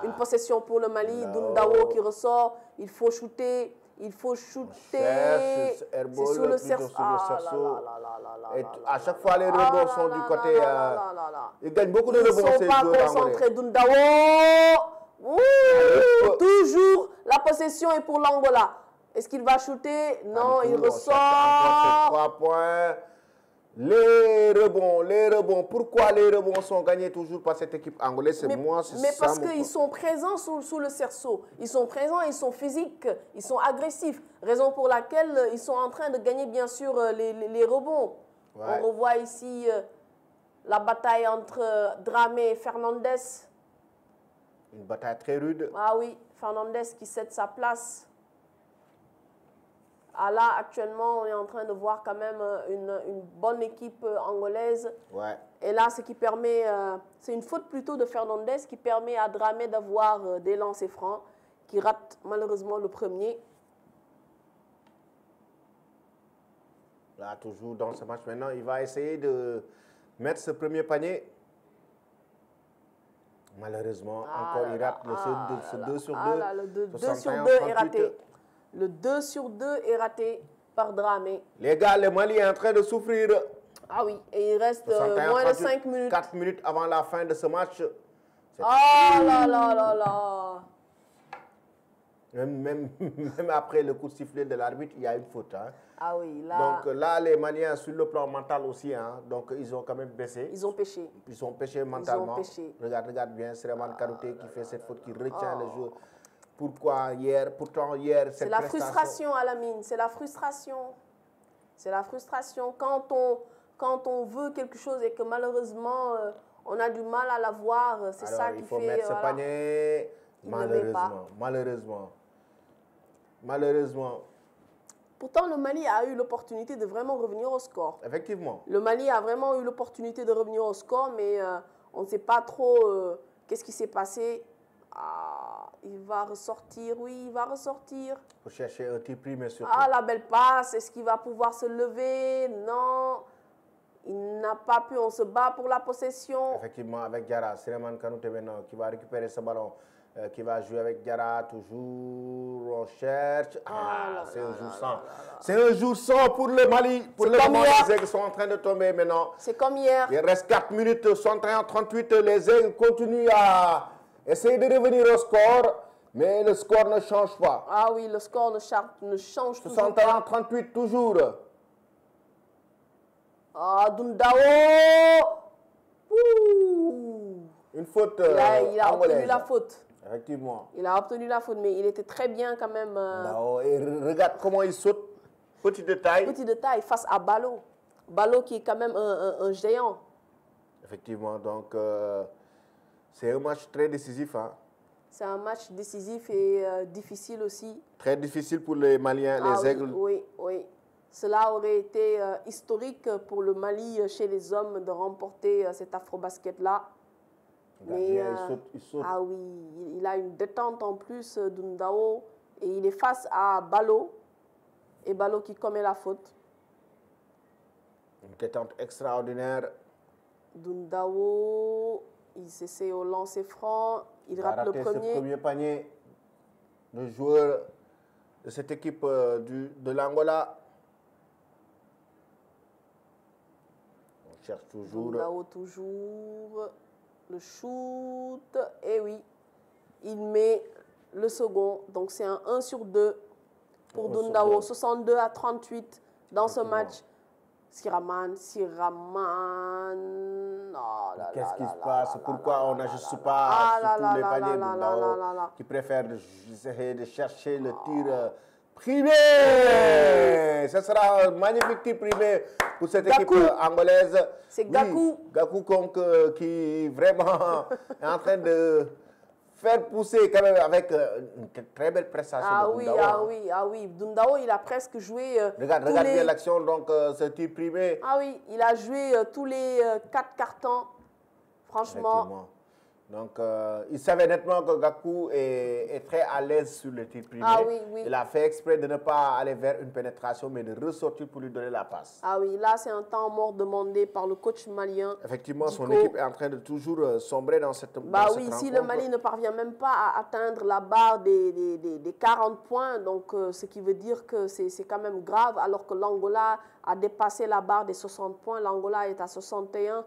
Une possession pour le Mali. Dundao qui ressort. Il faut shooter. Il faut shooter. C'est sur le cerceau. Et à chaque fois, les rebonds sont du côté. Ils gagnent beaucoup de rebonds. Ils ne sont pas concentrés. Dundao. Toujours la possession est pour l'Angola. Est-ce qu'il va shooter? Non, il ressort. 3 points. Les rebonds. Pourquoi les rebonds sont gagnés toujours par cette équipe angolaise? Mais parce qu'ils sont présents sous le cerceau. Ils sont présents, ils sont physiques, ils sont agressifs. Raison pour laquelle ils sont en train de gagner, bien sûr, les rebonds. Ouais. On revoit ici la bataille entre Dramé et Fernandez. Une bataille très rude. Ah oui, Fernandez qui cède sa place. Ah là, actuellement, on est en train de voir quand même une bonne équipe angolaise. Ouais. Et là, ce qui permet, c'est une faute plutôt de Fernandez qui permet à Dramé d'avoir des lancers francs, qui rate malheureusement le premier. Là, toujours dans ce match maintenant, il va essayer de mettre ce premier panier. Malheureusement, encore il rate ce 2 sur 2. Le 2 sur 2 est raté. Le 2 sur 2 est raté par Dramé. Les gars, le Mali est en train de souffrir. Ah oui, et il reste moins de 5 minutes. 4 minutes avant la fin de ce match. Oh là là là là. Même après le coup de sifflet de l'arbitre, il y a une faute. Hein. Ah oui, là... Donc là, les Maliens, sur le plan mental aussi, hein, donc ils ont quand même baissé. Ils ont péché. Ils ont péché mentalement. Ils ont péché. Regarde bien, c'est Reman Karouté qui fait cette faute, qui retient le jeu. Pourquoi hier? Pourtant hier, c'est la frustration, Alamine, c'est la frustration. C'est la frustration. Quand on veut quelque chose et que malheureusement, on a du mal à l'avoir, c'est ça qui fait... Il faut mettre ce panier, malheureusement. Pourtant, le Mali a eu l'opportunité de vraiment revenir au score. Effectivement. Le Mali a vraiment eu l'opportunité de revenir au score, mais on ne sait pas trop qu'est-ce qui s'est passé. Ah, il va ressortir, oui, il va ressortir. Pour chercher un tir primé surtout. Ah, la belle passe, est-ce qu'il va pouvoir se lever? Non, il n'a pas pu, on se bat pour la possession. Effectivement, avec Diarra, Souleymane Kanouté maintenant qui va récupérer ce ballon, qui va jouer avec Diarra, toujours, on cherche. C'est un jour sans. C'est un jour sans pour le Mali. Pour le moment, les Aigles sont en train de tomber maintenant. C'est comme hier. Il reste 4 minutes, 61-38, les Aigles continuent à... essayer de revenir au score, mais le score ne change pas. Ah oui, le score ne change toujours pas. 61-38 toujours. Ah, Dundao. Une faute il a obtenu la faute. Effectivement. Il a obtenu la faute, mais il était très bien quand même. Et regarde comment il saute. Petit détail. Petit détail face à Balo. Balo qui est quand même un géant. Effectivement, donc... c'est un match très décisif. Hein. C'est un match décisif et difficile aussi. Très difficile pour les Maliens, les Aigles. Oui, oui. Cela aurait été historique pour le Mali chez les hommes de remporter cet afro-basket-là. Mais il saute. Ah oui, il a une détente en plus, Dundao. Et il est face à Balo. Et Balo qui commet la faute. Une détente extraordinaire. Dundao... Il s'essaie au lancer franc, il rate le premier. Ce premier panier, le joueur de cette équipe de l'Angola. On cherche toujours. Dundao toujours, le shoot, et oui, il met le second. Donc c'est un 1 sur 2 pour Dundao, 62-38 dans ce match. Siraman. Oh, qu'est-ce qui se passe? Pourquoi on n'ajuste pas sur tous les paniers Dundao qui préfère essayer de chercher le tir primé? Ce sera un magnifique tir primé pour cette équipe angolaise. C'est Gakou. Oui, Gakou qui vraiment est en train de faire pousser quand même avec une très belle prestation de Dundao. Ah oui. Dundao, il a presque joué... regarde bien l'action, donc ce tir primé. Ah oui, il a joué tous les 4 cartons. Franchement. Donc, il savait nettement que Gakou est très à l'aise sur le tir privé. Ah oui, oui. Il a fait exprès de ne pas aller vers une pénétration, mais de ressortir pour lui donner la passe. Ah oui, là, c'est un temps mort demandé par le coach malien. Effectivement, Diko. son équipe est en train de toujours sombrer dans cette rencontre. Si le Mali ne parvient même pas à atteindre la barre des 40 points, donc ce qui veut dire que c'est quand même grave, alors que l'Angola a dépassé la barre des 60 points. L'Angola est à 61.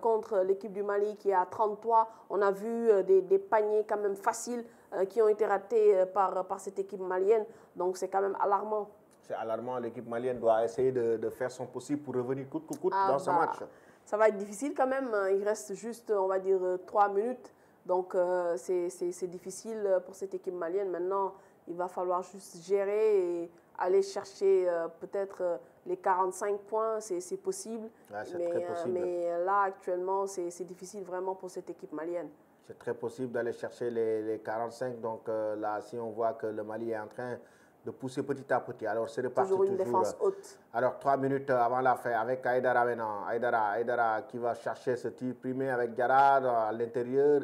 Contre l'équipe du Mali qui est à 33. On a vu des paniers quand même faciles qui ont été ratés par cette équipe malienne. Donc c'est quand même alarmant. C'est alarmant. L'équipe malienne doit essayer de faire son possible pour revenir coûte que coûte dans ce match. Ça va être difficile quand même. Il reste juste, on va dire, 3 minutes. Donc c'est difficile pour cette équipe malienne. Maintenant, il va falloir juste gérer et aller chercher peut-être les 45 points, c'est possible. Ouais, c'est très possible. Mais là, actuellement, c'est difficile vraiment pour cette équipe malienne. C'est très possible d'aller chercher les 45. Donc là, si on voit que le Mali est en train de pousser petit à petit. Alors, c'est reparti toujours. Une défense haute. Alors, 3 minutes avant la fin, avec Aïdara maintenant. Aïdara qui va chercher ce tir primé avec Diarra à l'intérieur.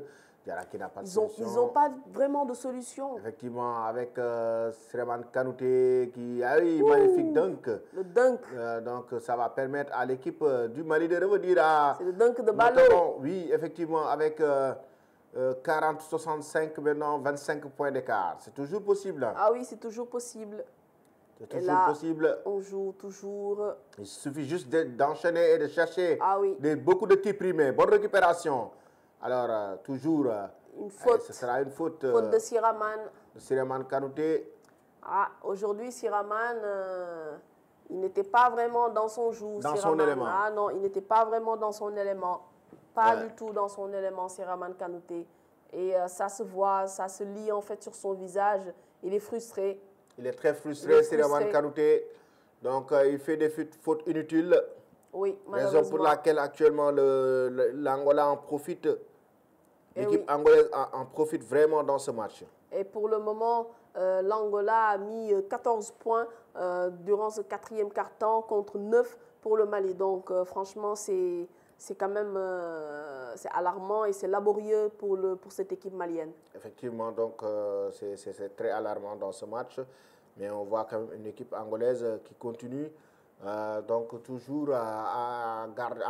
Qui n'a pas de solution. Ils n'ont pas vraiment de solution. Effectivement, avec Souleymane Kanouté qui a eu un magnifique dunk. Le dunk. Donc, ça va permettre à l'équipe du Mali de revenir à... C'est le dunk de Ballot. Oui, effectivement, avec 40-65 maintenant, 25 points d'écart. C'est toujours possible. Ah oui, c'est toujours possible. C'est toujours possible. On joue toujours. Il suffit juste d'enchaîner et de chercher beaucoup de tirs primés. Bonne récupération. Alors, toujours, une faute. Ce sera une faute. Faute de Siraman. De Souleymane Kanouté. Ah, aujourd'hui, Siraman, il n'était pas vraiment dans son jour. Dans son élément. Ah non, il n'était pas vraiment dans son élément. Pas du tout dans son élément, Souleymane Kanouté. Et ça se voit, ça se lit en fait sur son visage. Il est frustré. Il est très frustré, Souleymane Kanouté. Donc, il fait des fautes inutiles. Oui, malheureusement. Raison pour laquelle actuellement l'Angola en profite. L'équipe angolaise en profite vraiment dans ce match. Et pour le moment, l'Angola a mis 14 points durant ce 4e quart-temps contre 9 pour le Mali. Donc franchement, c'est quand même c'est alarmant et c'est laborieux pour cette équipe malienne. Effectivement, donc c'est très alarmant dans ce match. Mais on voit quand même une équipe angolaise qui continue. Donc toujours à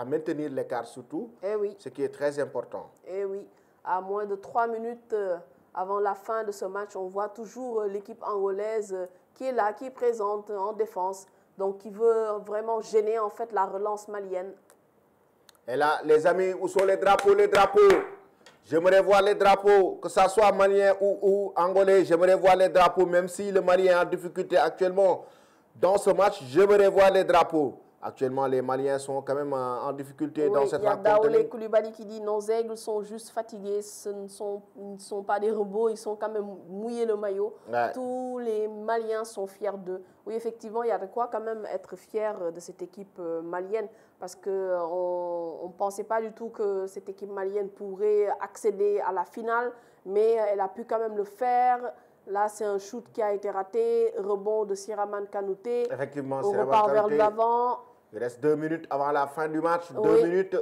maintenir l'écart surtout, ce qui est très important. Et oui, à moins de 3 minutes avant la fin de ce match, on voit toujours l'équipe angolaise qui est là, qui est présente en défense, donc qui veut vraiment gêner en fait la relance malienne. Et là, les amis, où sont les drapeaux? J'aimerais voir les drapeaux, que ce soit malien ou angolais, j'aimerais voir les drapeaux, même si le Mali est en difficulté actuellement. Dans ce match, j'aimerais voir les drapeaux. Actuellement, les Maliens sont quand même en difficulté dans cette rencontre. Il y a Daoulé Koulibaly qui dit « Nos aigles sont juste fatigués, ils ne sont pas des robots, ils sont quand même mouillés le maillot. Ouais. Tous les Maliens sont fiers d'eux. » Oui, effectivement, il y a de quoi quand même être fier de cette équipe malienne parce qu'on ne pensait pas du tout que cette équipe malienne pourrait accéder à la finale, mais elle a pu quand même le faire. Là, c'est un shoot qui a été raté, rebond de Souleymane Kanouté. Effectivement, on repart vers l'avant. Il reste 2 minutes avant la fin du match. 2 minutes.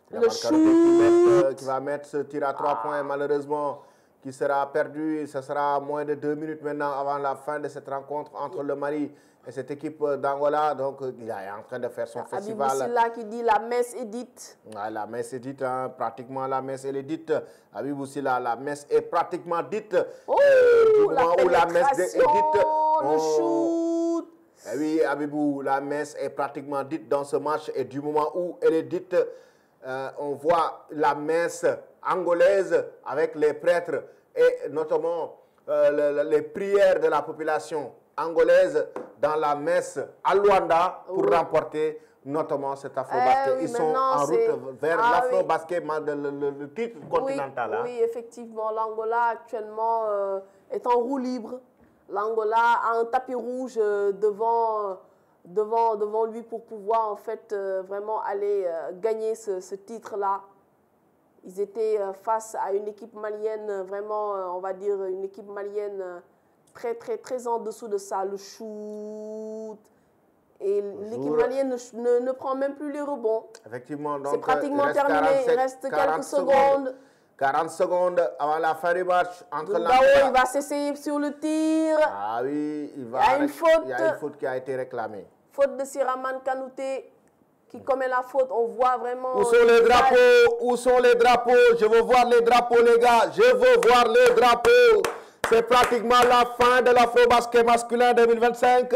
Le shoot qui va mettre ce tir à 3 points, malheureusement, qui sera perdu. Ce sera moins de 2 minutes maintenant avant la fin de cette rencontre entre le Mali et cette équipe d'Angola. Donc, il est en train de faire son festival. Abibou Silla qui dit la messe est dite. Ouais, la messe est dite, hein, pratiquement la messe elle est dite. Abibou Silla, la messe est pratiquement dite. Oh, du moment où la messe est dite, le shoot. Eh oui, Abibou, la messe est pratiquement dite dans ce match et du moment où elle est dite, on voit la messe angolaise avec les prêtres et notamment les prières de la population angolaise dans la messe à Luanda pour remporter notamment cet afro-basket. Ils sont en route vers l'afro-basket, le titre continental. Oui, effectivement, l'Angola actuellement est en roue libre. L'Angola a un tapis rouge devant lui pour pouvoir en fait vraiment aller gagner ce titre-là. Ils étaient face à une équipe malienne, vraiment, on va dire, une équipe malienne très en dessous de ça, le shoot. Et l'équipe malienne ne prend même plus les rebonds. Effectivement, donc c'est pratiquement terminé, il reste quelques secondes. 40 secondes avant la fin du match entre l'Angola. Il va s'essayer sur le tir. Ah oui, il y a une faute. Il y a une faute qui a été réclamée. Faute de Siraman Kanouté qui commet la faute. On voit vraiment... Où sont les drapeaux? Où sont les drapeaux? Je veux voir les drapeaux, les gars. Je veux voir les drapeaux. C'est pratiquement la fin de l'Afro-Basket masculin 2025.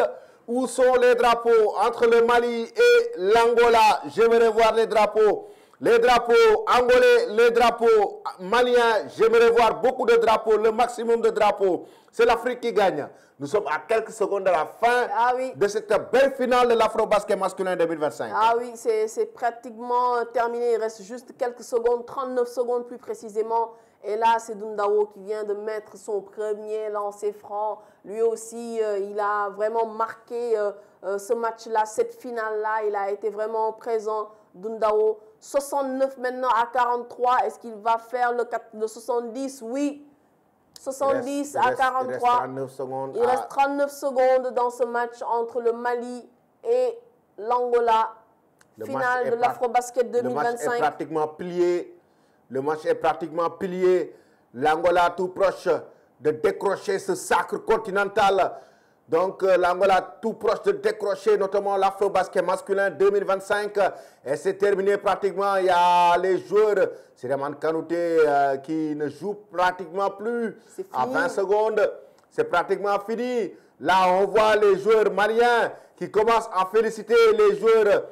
Où sont les drapeaux entre le Mali et l'Angola? J'aimerais voir les drapeaux. Les drapeaux angolais, les drapeaux maliens, j'aimerais voir beaucoup de drapeaux, le maximum de drapeaux. C'est l'Afrique qui gagne. Nous sommes à quelques secondes de la fin de cette belle finale de l'Afro-Basket masculin 2025. Ah oui, c'est pratiquement terminé. Il reste juste quelques secondes, 39 secondes plus précisément. Et là, c'est Doundao qui vient de mettre son premier lancer franc. Lui aussi, il a vraiment marqué ce match-là, cette finale-là. Il a été vraiment présent, Doundao. 69 maintenant à 43. Est-ce qu'il va faire le 70? Oui. 70 à 43. Il reste 39 secondes. Il reste 39 secondes dans ce match entre le Mali et l'Angola. Finale de l'Afro-Basket 2025. Le match est pratiquement plié. Le match est pratiquement plié. L'Angola tout proche de décrocher ce sacre continental. Donc l'Angola tout proche de décrocher notamment l'Afro-Basket masculin 2025. Et c'est terminé pratiquement. Il y a les joueurs, Siraman Kanouté qui ne joue pratiquement plus à 20 secondes. C'est pratiquement fini. Là, on voit les joueurs maliens qui commencent à féliciter les joueurs,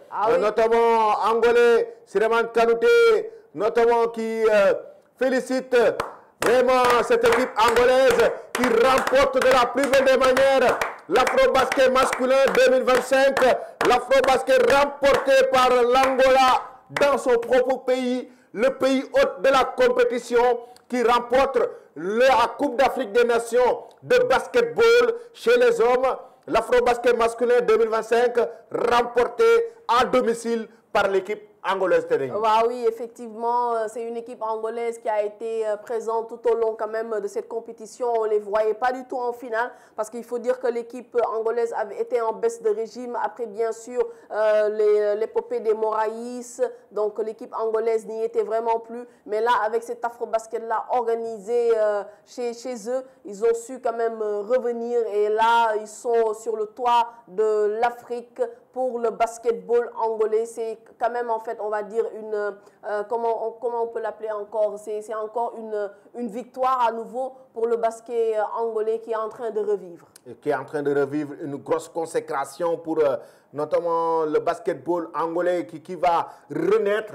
notamment angolais, Siraman Kanouté, notamment qui félicite vraiment cette équipe angolaise qui remporte de la plus belle des manières l'Afro-Basket masculin 2025. L'Afro-Basket remporté par l'Angola dans son propre pays, le pays hôte de la compétition qui remporte la Coupe d'Afrique des Nations de basketball chez les hommes. L'Afro-Basket masculin 2025 remporté à domicile par l'équipe angolaise. Oui, effectivement, c'est une équipe angolaise qui a été présente tout au long quand même de cette compétition. On ne les voyait pas du tout en finale parce qu'il faut dire que l'équipe angolaise avait été en baisse de régime après bien sûr l'épopée des Moraïs. Donc l'équipe angolaise n'y était vraiment plus. Mais là, avec cet Afro-Basket-là organisé chez eux, ils ont su quand même revenir et là, ils sont sur le toit de l'Afrique pour le basketball angolais. C'est quand même en fait, on va dire, comment on peut l'appeler encore? C'est encore une victoire à nouveau pour le basket angolais qui est en train de revivre. Et qui est en train de revivre une grosse consécration pour notamment le basketball angolais qui va renaître.